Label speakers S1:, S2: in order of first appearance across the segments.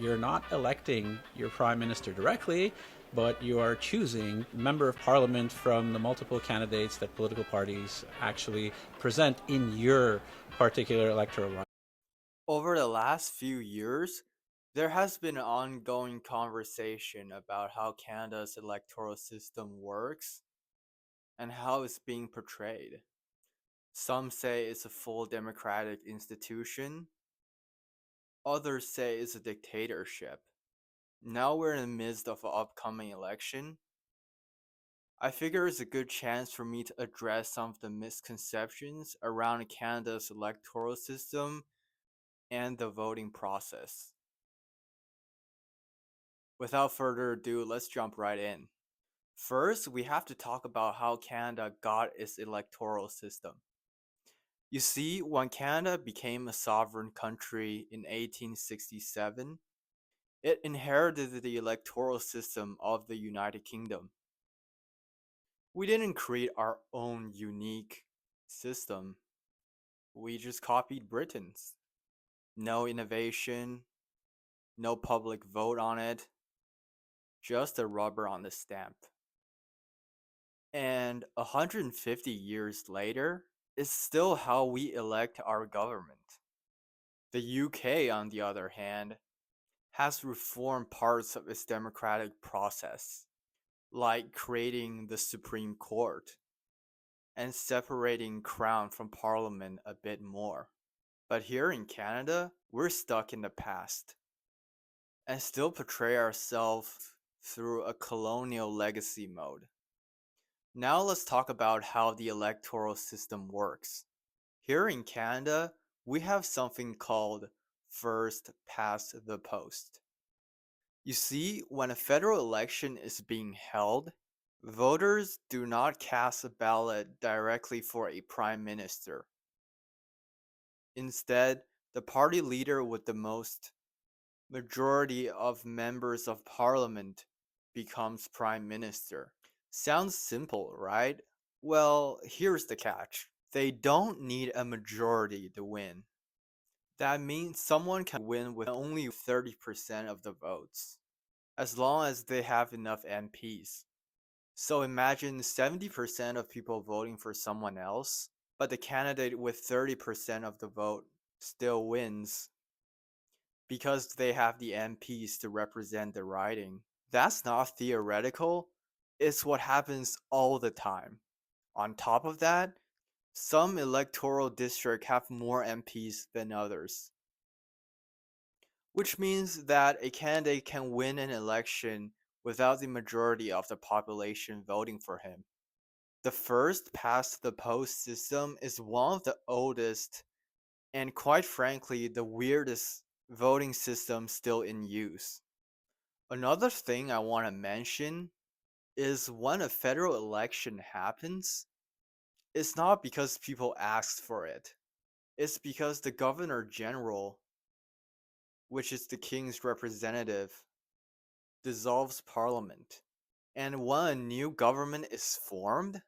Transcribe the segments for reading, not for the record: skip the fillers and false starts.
S1: You're not electing your prime minister directly, but you are choosing a member of parliament from the multiple candidates that political parties actually present in your particular electoral run.
S2: Over the last few years, there has been an ongoing conversation about how Canada's electoral system works and how it's being portrayed. Some say it's a full democratic institution, others say it's a dictatorship. Now we're in the midst of an upcoming election. I figure it's a good chance for me to address some of the misconceptions around Canada's electoral system and the voting process. Without further ado, let's jump right in. First, we have to talk about how Canada got its electoral system. You see, when Canada became a sovereign country in 1867, it inherited the electoral system of the United Kingdom. We didn't create our own unique system, we just copied Britain's. No innovation, no public vote on it, just a rubber on the stamp. And 150 years later, it's still how we elect our government. The UK, on the other hand, has reformed parts of its democratic process, like creating the Supreme Court and separating Crown from Parliament a bit more. But here in Canada, we're stuck in the past and still portray ourselves through a colonial legacy mode. Now let's talk about how the electoral system works. Here in Canada, we have something called first past the post. You see, when a federal election is being held, voters do not cast a ballot directly for a prime minister. Instead, the party leader with the most majority of members of parliament becomes prime minister. Sounds simple, right? Well, here's the catch. They don't need a majority to win. That means someone can win with only 30% of the votes, as long as they have enough MPs. So imagine 70% of people voting for someone else, but the candidate with 30% of the vote still wins because they have the MPs to represent the riding. That's not theoretical, it's what happens all the time. On top of that, some electoral districts have more MPs than others, which means that a candidate can win an election without the majority of the population voting for him. The first past the post system is one of the oldest and, quite frankly, the weirdest voting system still in use. Another thing I want to mention is when a federal election happens, it's not because people asked for it. It's because the Governor General, which is the King's representative, dissolves Parliament. And when a new government is formed,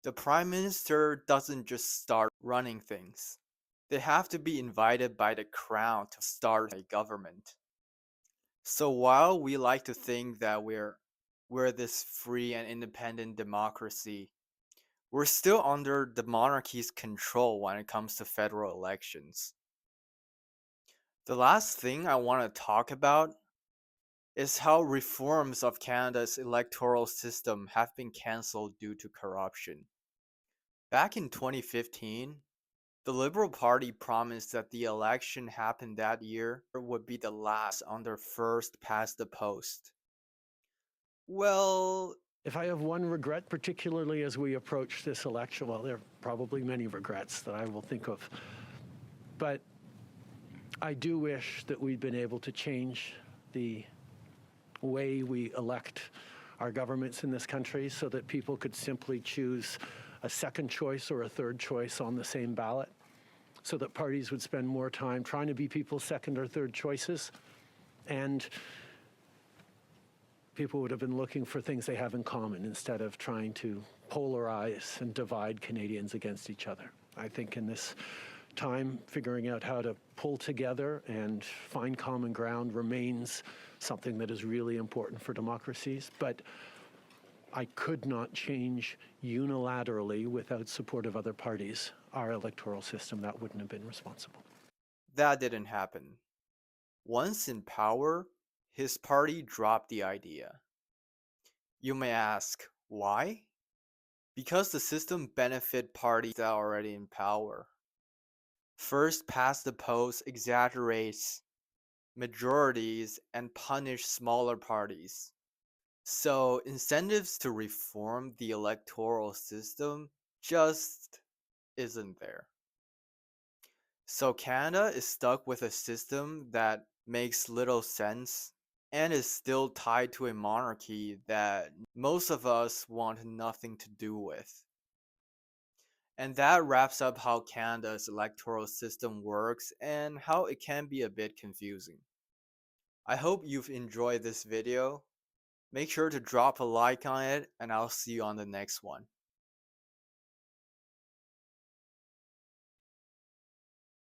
S2: the Prime Minister doesn't just start running things. They have to be invited by the Crown to start a government. So while we like to think that we're this free and independent democracy, we're still under the monarchy's control when it comes to federal elections. The last thing I want to talk about is how reforms of Canada's electoral system have been cancelled due to corruption. Back in 2015, the Liberal Party promised that the election happened that year would be the last under first past the post. Well,
S3: If I have one regret, particularly as we approach this election, well, there are probably many regrets that I will think of, but I do wish that we'd been able to change the way we elect our governments in this country so that people could simply choose a second choice or a third choice on the same ballot, so that parties would spend more time trying to be people's second or third choices, and people would have been looking for things they have in common instead of trying to polarize and divide Canadians against each other. I think in this time figuring out how to pull together and find common ground remains something that is really important for democracies. But I could not change unilaterally without support of other parties our electoral system. That wouldn't have been responsible.
S2: That didn't happen. Once in power, his party dropped the idea. You may ask, why? Because the system benefit parties that are already in power. First past the post exaggerates majorities and punish smaller parties. So incentives to reform the electoral system just isn't there. So Canada is stuck with a system that makes little sense and is still tied to a monarchy that most of us want nothing to do with. And that wraps up how Canada's electoral system works and how it can be a bit confusing. I hope you've enjoyed this video. Make sure to drop a like on it, and I'll see you on the next one.